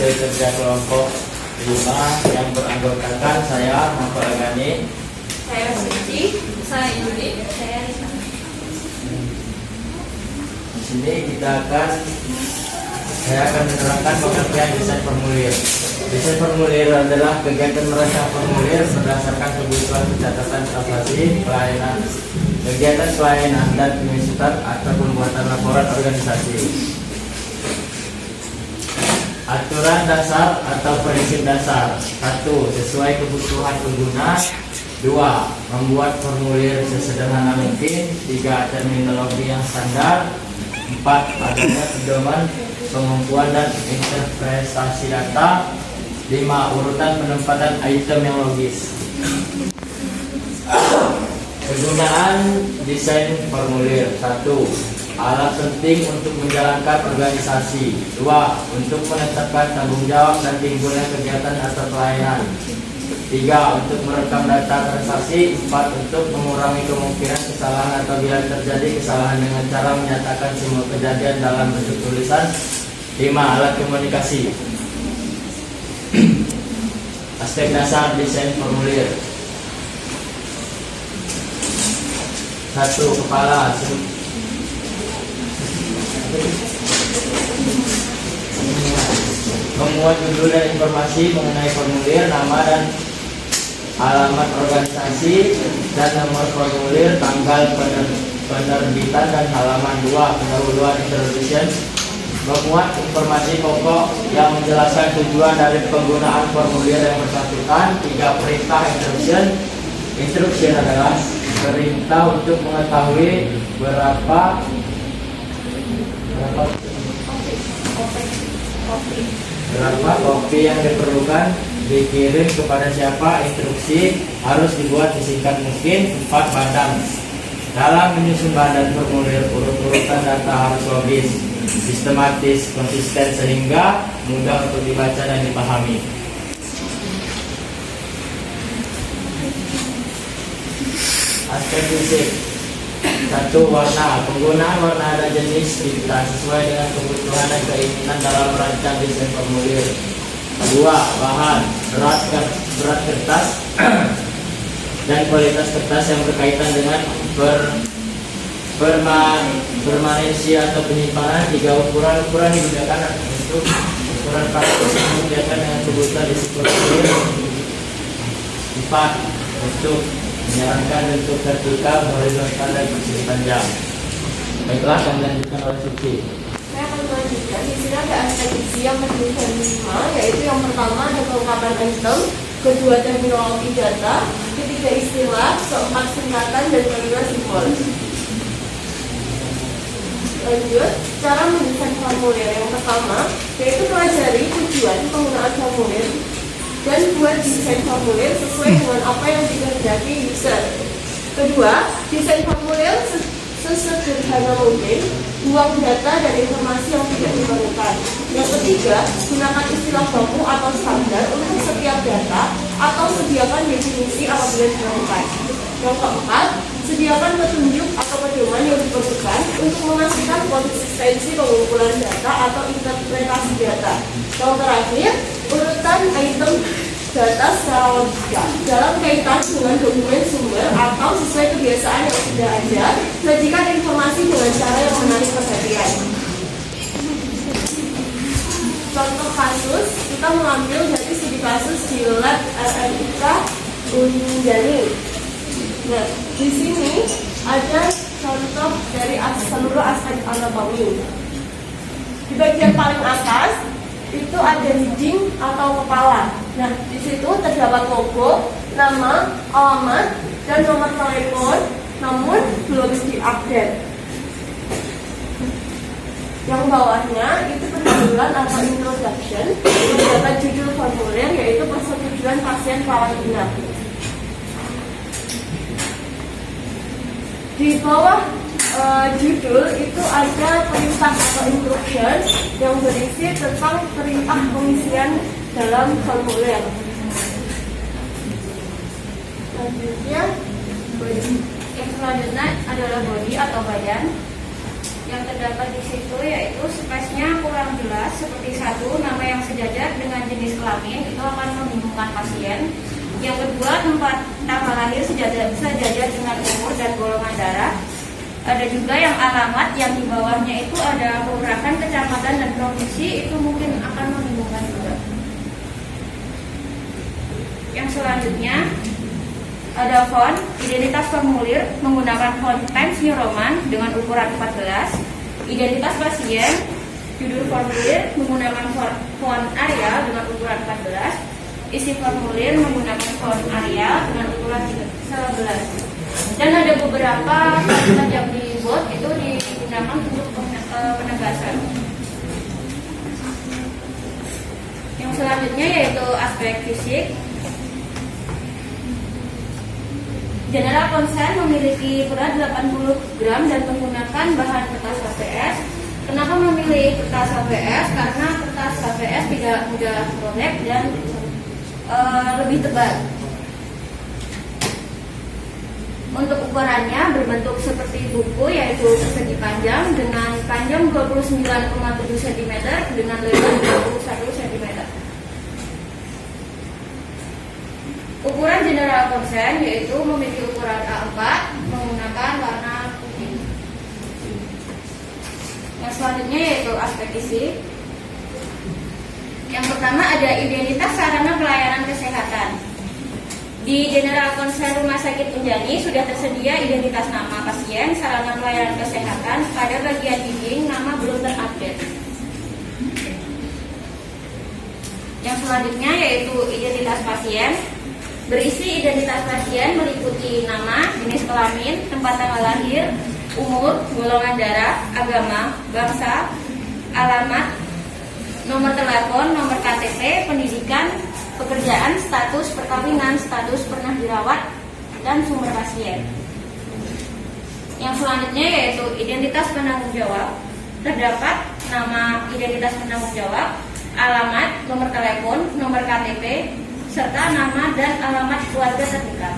materi kerja kelompok 5 yang beranggotakan saya Mahfud Agani, saya Suci, saya Yudi, saya Rita. Di sini saya akan menerangkan pengertian desain formulir. Desain formulir adalah kegiatan merancang formulir berdasarkan kebutuhan pencatatan transaksi, pelayanan, kegiatan pelayanan dan pengisian atau pembuatan laporan organisasi. Aturan dasar atau prinsip dasar. 1. Sesuai kebutuhan pengguna. 2. Membuat formulir sesederhana mungkin. 3. Terminologi yang standar. 4. Adanya pedoman pengumpulan dan interpretasi data. 5. Urutan penempatan item yang logis. Penggunaan desain formulir. 1. Alat penting untuk menjalankan organisasi. 2. Untuk menetapkan tanggung jawab dan timbulnya kegiatan atau pelayanan. 3. Untuk merekam data transaksi. 4. Untuk mengurangi kemungkinan kesalahan apabila terjadi kesalahan dengan cara menyatakan semua kejadian dalam bentuk tulisan. 5. Alat komunikasi. Aspek dasar desain formulir. 1. Kepala. Memuat judul dan informasi mengenai formulir, nama dan alamat organisasi, dan nomor formulir, tanggal penerbitan dan halaman. 2. Pendahuluan introduction. Memuat informasi pokok yang menjelaskan tujuan dari penggunaan formulir yang bersangkutan. 3. Perintah instruction. Instruction adalah perintah untuk mengetahui berapa kopi yang diperlukan, dikirim kepada siapa, instruksi harus dibuat sesingkat mungkin. 4. Badan. Dalam menyusun badan formulir, urut-urutan data harus logis, sistematis, konsisten sehingga mudah untuk dibaca dan dipahami. Aspek fisik. 1. Warna. Penggunaan warna dan jenis tinta sesuai dengan kebutuhan dan keinginan dalam merancang desain formulir. 2. Bahan. Berat kertas dan kualitas kertas yang berkaitan dengan permanensi atau penyimpanan. 3. Ukuran digunakan untuk ukuran kartus yang digunakan dengan kebutuhan desain formulir. 4. Bentuk. Menyarankan bentuk vertikal, horizontal, dan persegi panjang. Baiklah, akan dilanjutkan oleh Suci. Saya akan melanjutkan. Di sini ada aspek isi yang terdiri dari 5, yaitu yang pertama ada kelengkapan item, kedua terminologi data, ketiga istilah, keempat singkatan, dan kelima simbol. Lanjut, cara mendesain formulir. Yang pertama yaitu pelajari tujuan penggunaan formulir dan buat desain formulir sesuai dengan apa yang dikehendaki user. Kedua, desain formulir sesederhana mungkin, buang data dan informasi yang tidak diperlukan. Yang ketiga, gunakan istilah baku atau standar untuk setiap data atau sediakan definisi apabila diperlukan. Yang keempat, sediakan petunjuk atau pedoman yang diperlukan untuk memastikan konsistensi pengumpulan data atau interpretasi data. Yang terakhir, urutan item data secara logika dalam kaitan dengan dokumen sumber atau sesuai kebiasaan yang sudah ada. Sajikan informasi dengan cara yang menarik perhatian. Contoh kasus, kita mengambil dari studi kasus di lab RMIK Unjani. Nah, di sini ada contoh dari seluruh aspek anatomi. Di bagian paling atas itu ada hidung atau kepala. Nah, di situ terdapat logo, nama, alamat, dan nomor telepon, namun belum diupdate. Yang bawahnya itu pendahuluan atau introduction, terdapat judul formulir yaitu persetujuan pasien rawat inap. Di bawah judul itu ada perintah atau instruction yang berisi tentang perintah pengisian dalam formulir. Selanjutnya, yang selanjutnya adalah body atau badan. yang terdapat di situ yaitu space-nya kurang jelas seperti satu, nama yang sejajar dengan jenis kelamin itu akan membingungkan pasien. Yang kedua, tempat tanggal lahir sejajar dengan umur dan golongan darah. Ada juga yang alamat yang di bawahnya itu ada kelurahan, kecamatan, dan provinsi, itu mungkin akan membingungkan juga. Yang selanjutnya ada font, identitas formulir menggunakan font Times New Roman dengan ukuran 14. Identitas pasien, judul formulir menggunakan font Arial dengan ukuran 14. Isi formulir menggunakan font Arial dengan ukuran 11. Dan ada beberapa kalimat yang dibuat itu digunakan untuk penegasan. Yang selanjutnya yaitu aspek fisik. General Concern memiliki berat 80 gram dan menggunakan bahan kertas HVS. Kenapa memilih kertas HVS? Karena kertas HVS tidak mudah robek dan lebih tebal. Untuk ukurannya berbentuk seperti buku, yaitu persegi panjang dengan panjang 29,7 cm dengan lebar 21 cm. Ukuran General Concern yaitu memiliki ukuran A4 menggunakan warna putih. Yang selanjutnya yaitu aspek isi. Yang pertama ada identitas sarana pelayanan kesehatan. Di General Concern Rumah Sakit Unjani sudah tersedia identitas nama pasien, sarana pelayanan kesehatan. Pada bagian dinding nama belum terupdate. Yang selanjutnya yaitu identitas pasien. Berisi identitas pasien meliputi nama, jenis kelamin, tempat tanggal lahir, umur, golongan darah, agama, bangsa, alamat, nomor telepon, nomor KTP, pendidikan, pekerjaan, status perkawinan, status pernah dirawat, dan sumber pasien. Yang selanjutnya yaitu identitas penanggung jawab. Terdapat nama identitas penanggung jawab, alamat, nomor telepon, nomor KTP, serta nama dan alamat keluarga terdekat.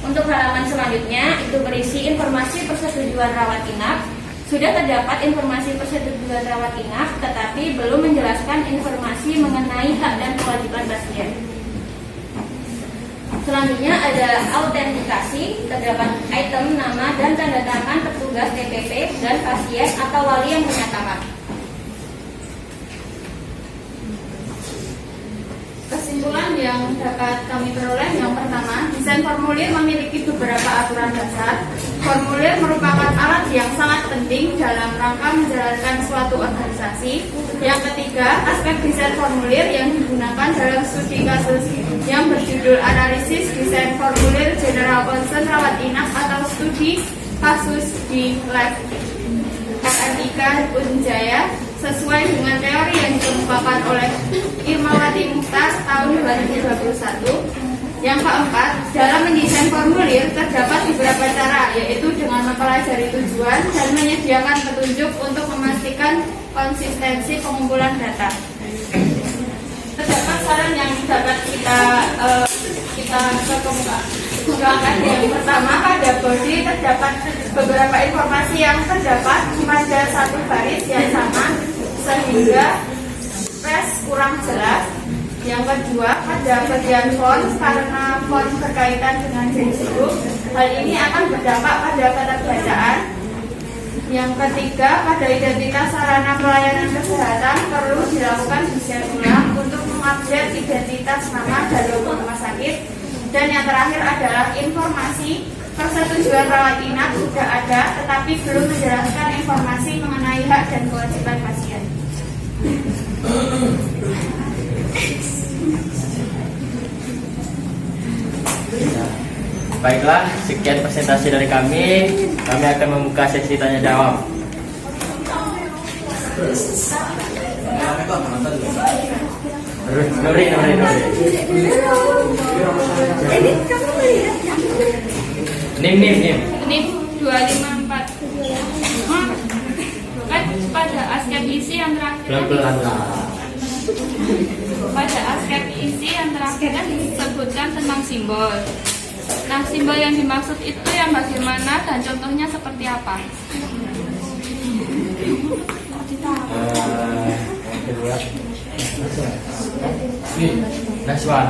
Untuk halaman selanjutnya itu berisi informasi persetujuan rawat inap. Sudah terdapat informasi persetujuan rawat inap, tetapi belum menjelaskan informasi mengenai hak dan kewajiban pasien. Selanjutnya ada autentikasi. Terdapat item, nama, dan tanda tangan petugas TPP dan pasien atau wali yang menyatakan. Kesimpulan yang dapat kami peroleh, yang pertama, desain formulir memiliki beberapa aturan dasar. Formulir merupakan alat yang sangat penting dalam rangka menjalankan suatu organisasi. Yang ketiga, aspek desain formulir yang digunakan dalam studi kasus yang berjudul Analisis Desain Formulir General Concern Rawat Inap atau Studi Kasus di Lab FMIK Unjaya sesuai dengan teori yang dikemukakan oleh Irmawati Mukhtar tahun 2021. Yang keempat, dalam mendesain formulir terdapat beberapa cara, yaitu dengan mempelajari tujuan dan menyediakan petunjuk untuk memastikan konsistensi pengumpulan data. Terdapat saran yang dapat kita kemukakan. Yang pertama, pada body terdapat beberapa informasi yang terdapat pada satu baris yang sama sehingga space kurang jelas. Yang kedua, pada bagian font, karena font berkaitan dengan jenis huruf, hal ini akan berdampak pada keterbacaan. Yang ketiga, pada identitas sarana pelayanan kesehatan perlu dilakukan desain ulang untuk mengupdate identitas nama dan logo rumah sakit. Dan yang terakhir adalah informasi persetujuan rawat inap sudah ada, tetapi belum menjelaskan informasi mengenai hak dan kewajiban pasien. Baiklah, sekian presentasi dari kami. Kami akan membuka sesi tanya jawab. Nuri. Nim 254. Kan pada aspek isi yang terakhir. Pelan-pelan. Pada aspek isi yang terakhir kan disebutkan tentang simbol. Nah, simbol yang dimaksud itu yang bagaimana dan contohnya seperti apa? Yang kedua, Naswa.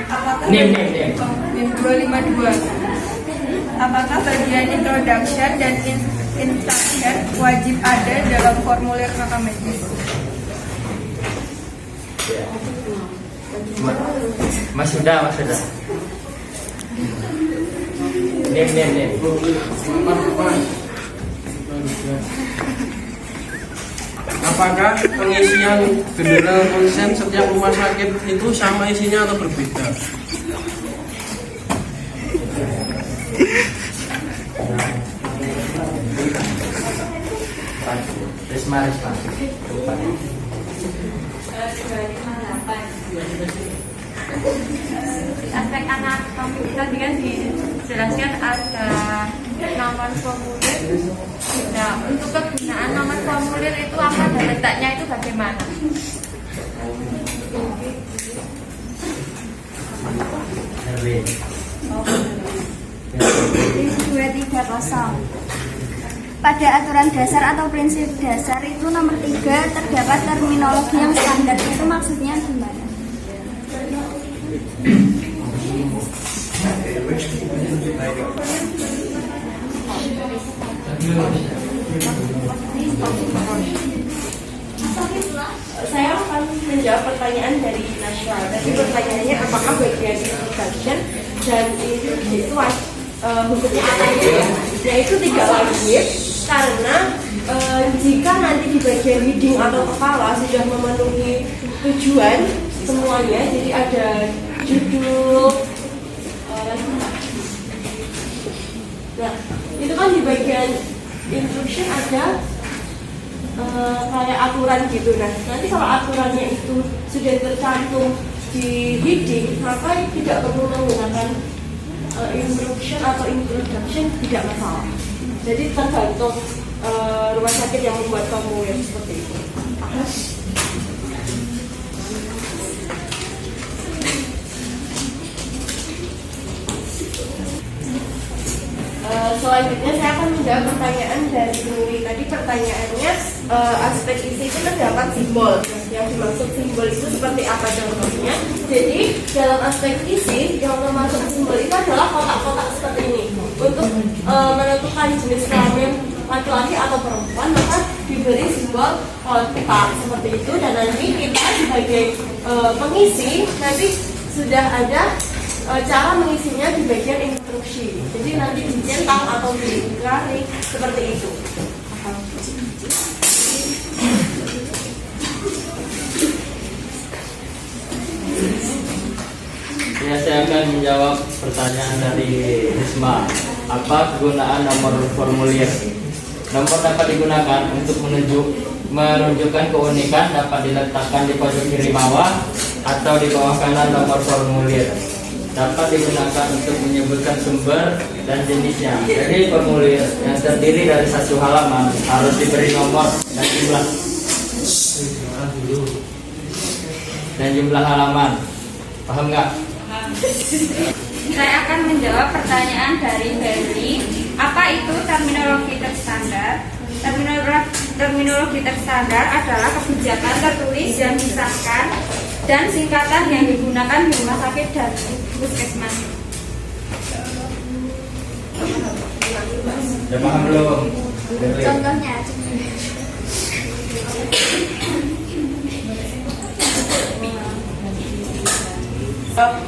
Apakah Nim. 252. Apakah bagian introduction dan instruction wajib ada dalam formulir rekam medis? Mas sudah. Nim. Apakah pengisian general konsen setiap rumah sakit itu sama isinya atau berbeda? Risma. Aspek anatomi tadi kan dijelaskan ada nomor formulir. Nah, untuk kegunaan nomor formulir itu apa dan letaknya itu bagaimana? Herwin. 230. Pada aturan dasar atau prinsip dasar itu nomor 3 terdapat terminologi yang standar. Itu maksudnya gimana? Saya akan menjawab pertanyaan dari Nashwa. Tadi pertanyaannya apakah bagian introduction dan itu hukumnya apa itu ya? Yaitu tidak wajib karena jika nanti di bagian leading atau kepala sudah memenuhi tujuan semuanya, jadi ada judul, nah itu kan di bagian instruction ada kayak aturan gitu. Nah nanti kalau aturannya itu sudah tercantum di heading, maka tidak perlu menggunakan instruction atau introduction, tidak masalah. Jadi tergantung rumah sakit yang membuat formulir seperti itu. Selanjutnya saya akan menjawab pertanyaan dari Nuri. Tadi pertanyaannya aspek isi itu terdapat simbol. Yang dimaksud simbol itu seperti apa contohnya? Jadi dalam aspek isi yang termasuk simbol itu adalah kotak-kotak seperti ini. Untuk menentukan jenis kelamin laki-laki atau perempuan, maka diberi simbol kotak seperti itu, dan nanti kita sebagai pengisi nanti sudah ada cara mengisinya di bagian instruksi. Jadi nanti dicetak atau digaris seperti itu. Ya, saya akan menjawab pertanyaan dari Risma. Apa kegunaan nomor formulir? Nomor dapat digunakan untuk menunjukkan keunikan, dapat diletakkan di pojok kiri bawah atau di bawah kanan nomor formulir. Dapat digunakan untuk menyebutkan sumber dan jenisnya. Jadi formulir yang terdiri dari satu halaman harus diberi nomor dan jumlah halaman. Paham nggak? Saya akan menjawab pertanyaan dari Berli. Apa itu terminologi terstandar? Terminologi terstandar adalah kebijakan tertulis yang disahkan dan singkatan yang digunakan di rumah sakit dan puskesmas. Udah paham belum? Contohnya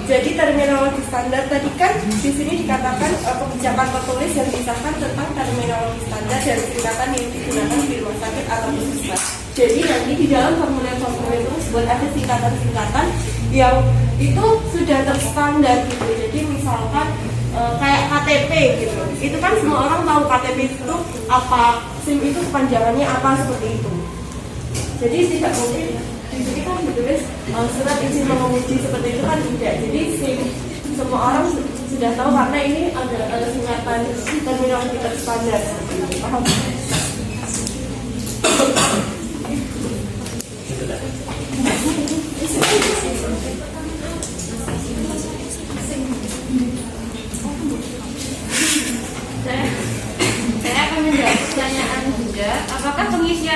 Jadi terminologi standar tadi kan di sini dikatakan kebijakan tertulis yang disahkan tentang terminologi standar dan singkatan yang digunakan di rumah sakit atau puskesmas. Jadi nanti di dalam formulir-formulir tersebut ada singkatan-singkatan yang itu sudah terstandar gitu. Jadi misalkan kayak KTP gitu. Itu kan semua orang tahu KTP itu apa, SIM itu kepanjangannya apa, seperti itu. Jadi tidak mungkin di sini kan ditulis surat izin mengemudi seperti itu kan tidak. Jadi semua orang sudah tahu karena ini ada singkatan terminologi terstandar. Paham?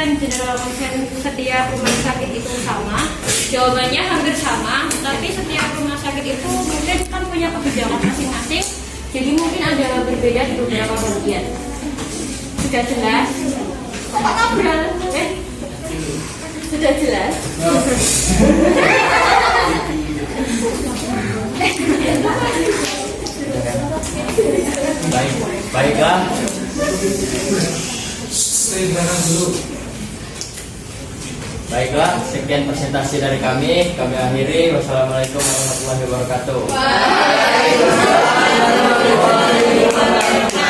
konsen, general konsen setiap rumah sakit itu sama? Jawabannya hampir sama, tapi setiap rumah sakit itu mungkin kan punya kebijakan masing-masing, jadi mungkin ada berbeda di beberapa bagian. Sudah jelas? Kok ngobrol? Sudah jelas? Baiklah. Baiklah, sekian presentasi dari kami akhiri. Wassalamualaikum warahmatullahi wabarakatuh. Waalaikumsalam.